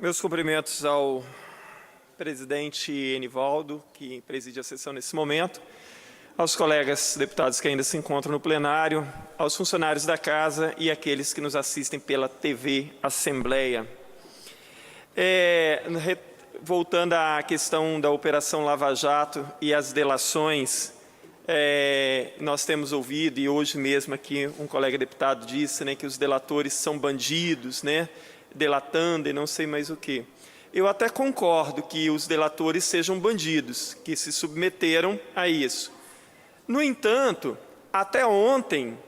Meus cumprimentos ao presidente Enivaldo, que preside a sessão nesse momento, aos colegas deputados que ainda se encontram no plenário, aos funcionários da Casa e àqueles que nos assistem pela TV Assembleia. Voltando à questão da Operação Lava Jato e as delações, nós temos ouvido, e hoje mesmo aqui um colega deputado disse, que os delatores são bandidos, delatando e não sei mais o quê. Eu até concordo que os delatores sejam bandidos, que se submeteram a isso. No entanto, até ontem,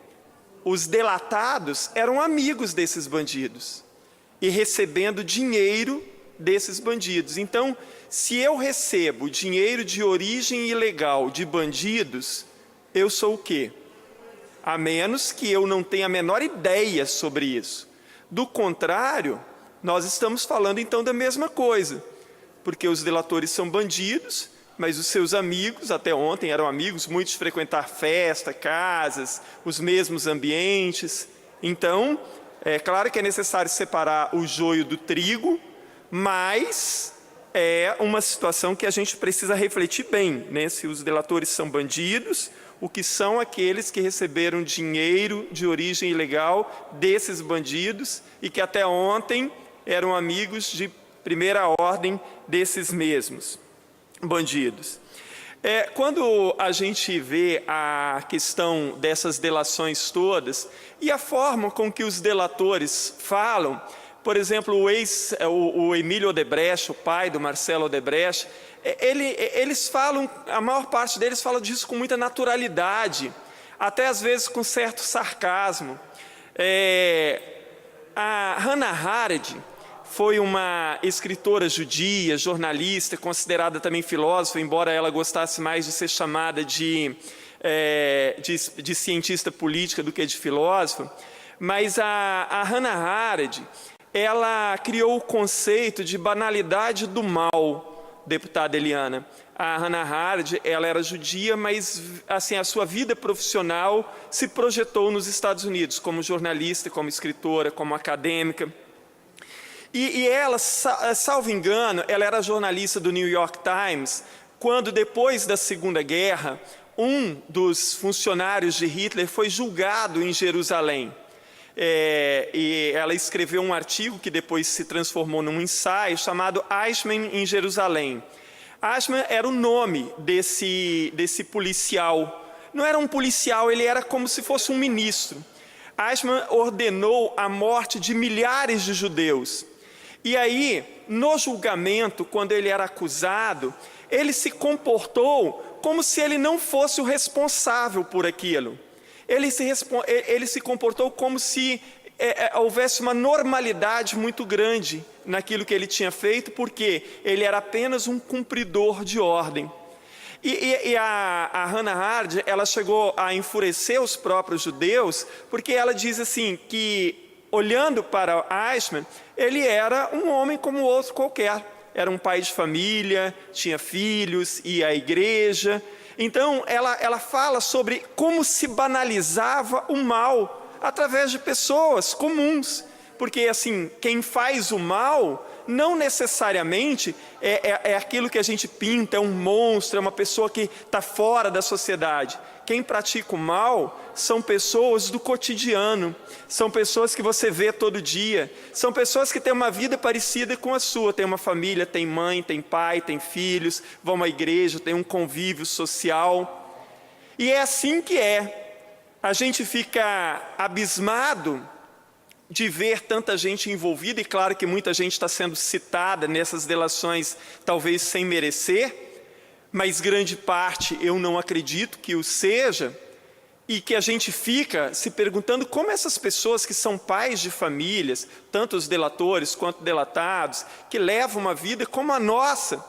os delatados eram amigos desses bandidos e recebendo dinheiro desses bandidos. Então, se eu recebo dinheiro de origem ilegal de bandidos, eu sou o quê? A menos que eu não tenha a menor ideia sobre isso. Do contrário, nós estamos falando então da mesma coisa, porque os delatores são bandidos, mas os seus amigos, até ontem eram amigos, muitos frequentar festa, casas, os mesmos ambientes. Então, é claro que é necessário separar o joio do trigo, mas é uma situação que a gente precisa refletir bem, se os delatores são bandidos, o que são aqueles que receberam dinheiro de origem ilegal desses bandidos e que até ontem eram amigos de primeira ordem desses mesmos bandidos. Quando a gente vê a questão dessas delações todas e a forma com que os delatores falam, por exemplo, o Emílio Odebrecht, o pai do Marcelo Odebrecht, eles falam, a maior parte deles fala disso com muita naturalidade, até às vezes com certo sarcasmo. A Hannah Arendt foi uma escritora judia, jornalista, considerada também filósofa, embora ela gostasse mais de ser chamada de cientista política do que de filósofa. Mas a Hannah Arendt, ela criou o conceito de banalidade do mal, deputada Eliana. A Hannah Arendt, ela era judia, mas assim, a sua vida profissional se projetou nos Estados Unidos, como jornalista, como escritora, como acadêmica. E ela, salvo engano, ela era jornalista do New York Times, quando depois da Segunda Guerra, um dos funcionários de Hitler foi julgado em Jerusalém. E ela escreveu um artigo que depois se transformou num ensaio chamado Eichmann em Jerusalém. Eichmann era o nome desse policial. Não era um policial, ele era como se fosse um ministro. Eichmann ordenou a morte de milhares de judeus. E aí, no julgamento, quando ele era acusado, ele se comportou como se ele não fosse o responsável por aquilo. Ele se comportou como se houvesse uma normalidade muito grande naquilo que ele tinha feito, porque ele era apenas um cumpridor de ordem. E a Hannah Arendt, ela chegou a enfurecer os próprios judeus, porque ela diz assim, que olhando para Eichmann, ele era um homem como outro qualquer. Era um pai de família, tinha filhos, ia à igreja. Então, ela fala sobre como se banalizava o mal através de pessoas comuns. Porque, assim, quem faz o mal não necessariamente é aquilo que a gente pinta, é um monstro, é uma pessoa que está fora da sociedade. Quem pratica o mal são pessoas do cotidiano, são pessoas que você vê todo dia, são pessoas que têm uma vida parecida com a sua, tem uma família, tem mãe, tem pai, tem filhos, vão à igreja, tem um convívio social. E é assim que é. A gente fica abismado de ver tanta gente envolvida, e claro que muita gente está sendo citada nessas delações, talvez sem merecer, mas grande parte eu não acredito que o seja, e que a gente fica se perguntando como essas pessoas que são pais de famílias, tanto os delatores quanto delatados, que levam uma vida como a nossa,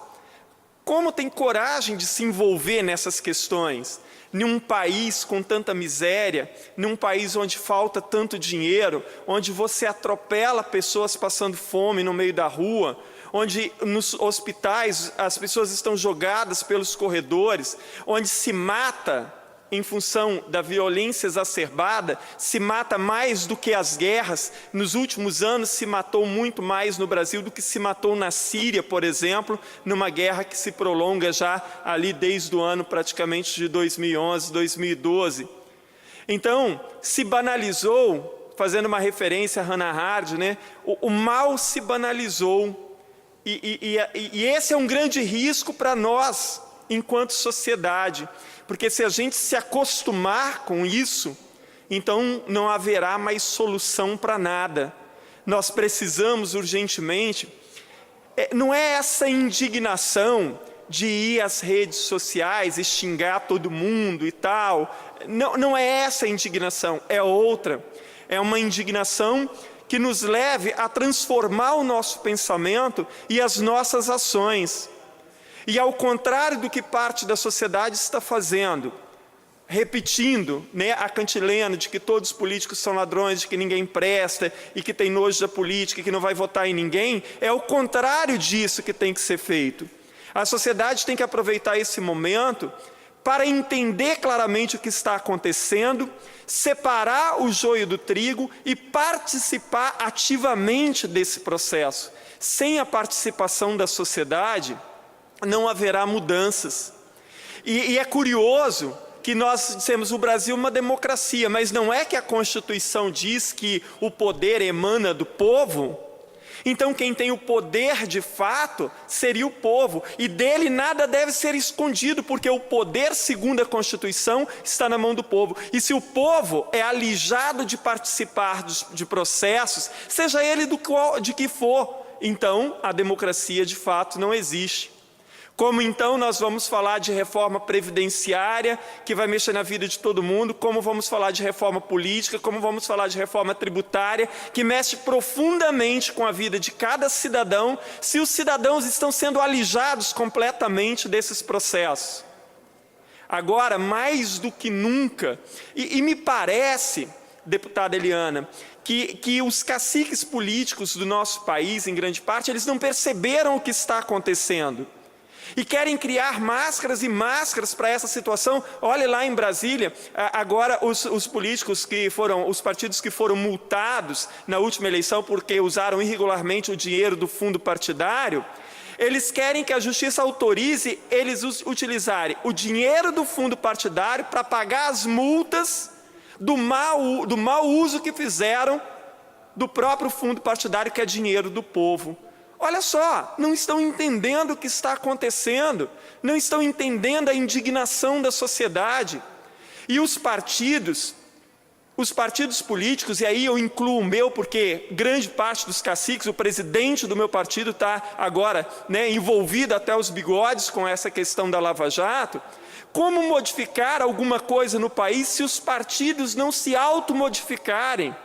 como tem coragem de se envolver nessas questões? Num país com tanta miséria, num país onde falta tanto dinheiro, onde você atropela pessoas passando fome no meio da rua, onde nos hospitais as pessoas estão jogadas pelos corredores, onde se mata em função da violência exacerbada, se mata mais do que as guerras. Nos últimos anos se matou muito mais no Brasil do que se matou na Síria, por exemplo, numa guerra que se prolonga já ali desde o ano praticamente de 2011, 2012. Então, se banalizou, fazendo uma referência a Hannah Arendt, né? O mal se banalizou. E esse é um grande risco para nós, enquanto sociedade. Porque se a gente se acostumar com isso, então não haverá mais solução para nada. Nós precisamos urgentemente, não é essa indignação de ir às redes sociais e xingar todo mundo e tal, não é essa a indignação, é outra. É uma indignação que nos leve a transformar o nosso pensamento e as nossas ações. E ao contrário do que parte da sociedade está fazendo, repetindo, né, a cantilena de que todos os políticos são ladrões, de que ninguém presta e que tem nojo da política e que não vai votar em ninguém, é o contrário disso que tem que ser feito. A sociedade tem que aproveitar esse momento para entender claramente o que está acontecendo, separar o joio do trigo e participar ativamente desse processo. Sem a participação da sociedade, não haverá mudanças. E é curioso que nós dissemos o Brasil é uma democracia, mas não é que a Constituição diz que o poder emana do povo? Então quem tem o poder de fato seria o povo, e dele nada deve ser escondido, porque o poder, segundo a Constituição, está na mão do povo. E se o povo é alijado de participar de processos, seja ele de que for, então a democracia de fato não existe. Como então nós vamos falar de reforma previdenciária, que vai mexer na vida de todo mundo, como vamos falar de reforma política, como vamos falar de reforma tributária, que mexe profundamente com a vida de cada cidadão, se os cidadãos estão sendo alijados completamente desses processos. Agora, mais do que nunca, e me parece, deputada Eliana, que os caciques políticos do nosso país, em grande parte, eles não perceberam o que está acontecendo. E querem criar máscaras e máscaras para essa situação. Olhe lá em Brasília, agora os políticos que foram, os partidos que foram multados na última eleição porque usaram irregularmente o dinheiro do fundo partidário, eles querem que a justiça autorize eles utilizarem o dinheiro do fundo partidário para pagar as multas do mau uso que fizeram do próprio fundo partidário, que é dinheiro do povo. Olha só, não estão entendendo o que está acontecendo, não estão entendendo a indignação da sociedade. E os partidos políticos, e aí eu incluo o meu, porque grande parte dos caciques, o presidente do meu partido está agora, né, envolvido até os bigodes com essa questão da Lava Jato. Como modificar alguma coisa no país se os partidos não se automodificarem?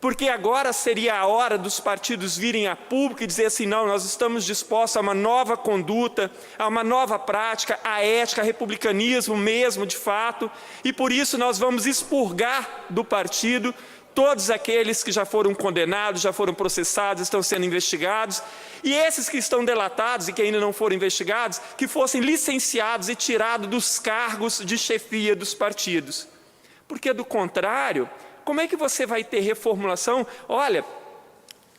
Porque agora seria a hora dos partidos virem a público e dizer assim, não, nós estamos dispostos a uma nova conduta, a uma nova prática, a ética, a republicanismo mesmo, de fato, e por isso nós vamos expurgar do partido todos aqueles que já foram condenados, já foram processados, estão sendo investigados, e esses que estão delatados e que ainda não foram investigados, que fossem licenciados e tirados dos cargos de chefia dos partidos. Porque, do contrário, como é que você vai ter reformulação? Olha,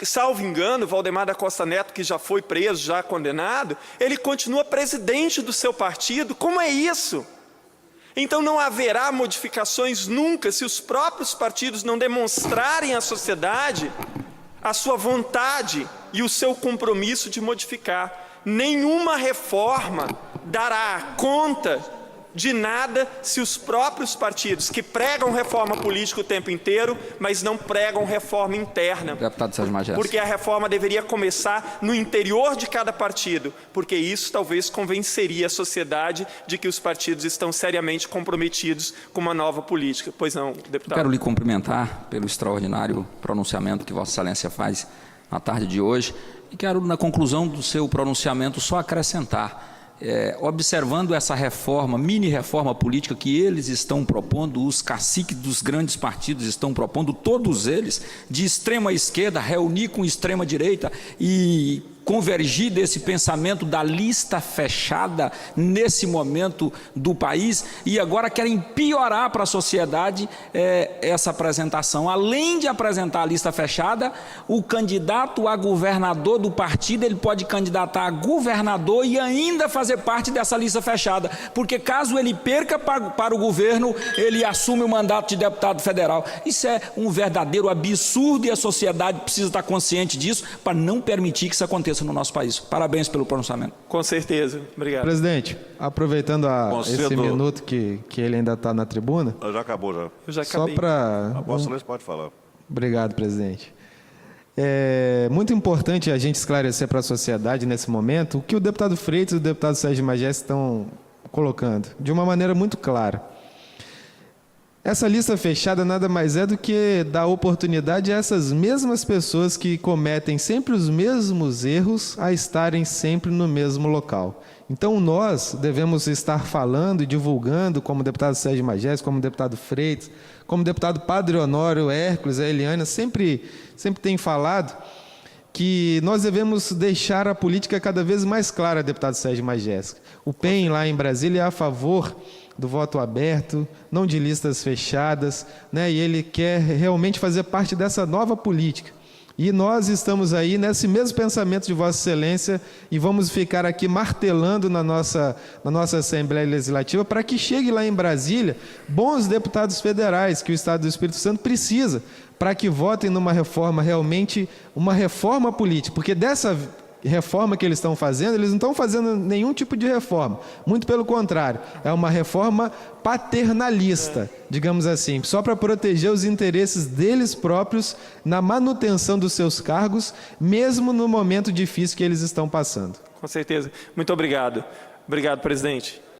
salvo engano, Valdemar da Costa Neto, que já foi preso, já condenado, ele continua presidente do seu partido. Como é isso? Então não haverá modificações nunca se os próprios partidos não demonstrarem à sociedade a sua vontade e o seu compromisso de modificar. Nenhuma reforma dará conta de nada se os próprios partidos que pregam reforma política o tempo inteiro, mas não pregam reforma interna. Deputado Sérgio Magés. Porque a reforma deveria começar no interior de cada partido, porque isso talvez convenceria a sociedade de que os partidos estão seriamente comprometidos com uma nova política. Pois não, deputado? Eu quero lhe cumprimentar pelo extraordinário pronunciamento que Vossa Excelência faz na tarde de hoje e quero, na conclusão do seu pronunciamento, só acrescentar. Observando essa reforma, mini-reforma política que eles estão propondo, os caciques dos grandes partidos estão propondo, todos eles, de extrema esquerda, reunir com extrema direita e convergir desse pensamento da lista fechada nesse momento do país e agora querem piorar para a sociedade essa apresentação. Além de apresentar a lista fechada, o candidato a governador do partido, ele pode candidatar a governador e ainda fazer parte dessa lista fechada, porque caso ele perca para o governo, ele assume o mandato de deputado federal. Isso é um verdadeiro absurdo e a sociedade precisa estar consciente disso para não permitir que isso aconteça no nosso país. Parabéns pelo pronunciamento. Com certeza. Obrigado. Presidente, aproveitando esse minuto que ele ainda está na tribuna... Já acabou, já. Eu já acabei. Só para... A Vossa Excelência pode falar. Obrigado, presidente. É muito importante a gente esclarecer para a sociedade, nesse momento, o que o deputado Freitas e o deputado Sérgio Magés estão colocando, de uma maneira muito clara. Essa lista fechada nada mais é do que dar oportunidade a essas mesmas pessoas que cometem sempre os mesmos erros a estarem sempre no mesmo local. Então nós devemos estar falando e divulgando, como o deputado Sérgio Magés, como o deputado Freitas, como o deputado Padre Honório, Hércules, a Eliana, sempre tem falado que nós devemos deixar a política cada vez mais clara, deputado Sérgio Magés. O PEN lá em Brasília é a favor do voto aberto, não de listas fechadas, né? E ele quer realmente fazer parte dessa nova política. E nós estamos aí nesse mesmo pensamento de Vossa Excelência e vamos ficar aqui martelando na nossa Assembleia Legislativa para que chegue lá em Brasília bons deputados federais que o Estado do Espírito Santo precisa para que votem numa reforma, realmente uma reforma política, porque dessa reforma que eles estão fazendo, eles não estão fazendo nenhum tipo de reforma, muito pelo contrário, é uma reforma paternalista, digamos assim, só para proteger os interesses deles próprios na manutenção dos seus cargos, mesmo no momento difícil que eles estão passando. Com certeza. Muito obrigado. Obrigado, presidente.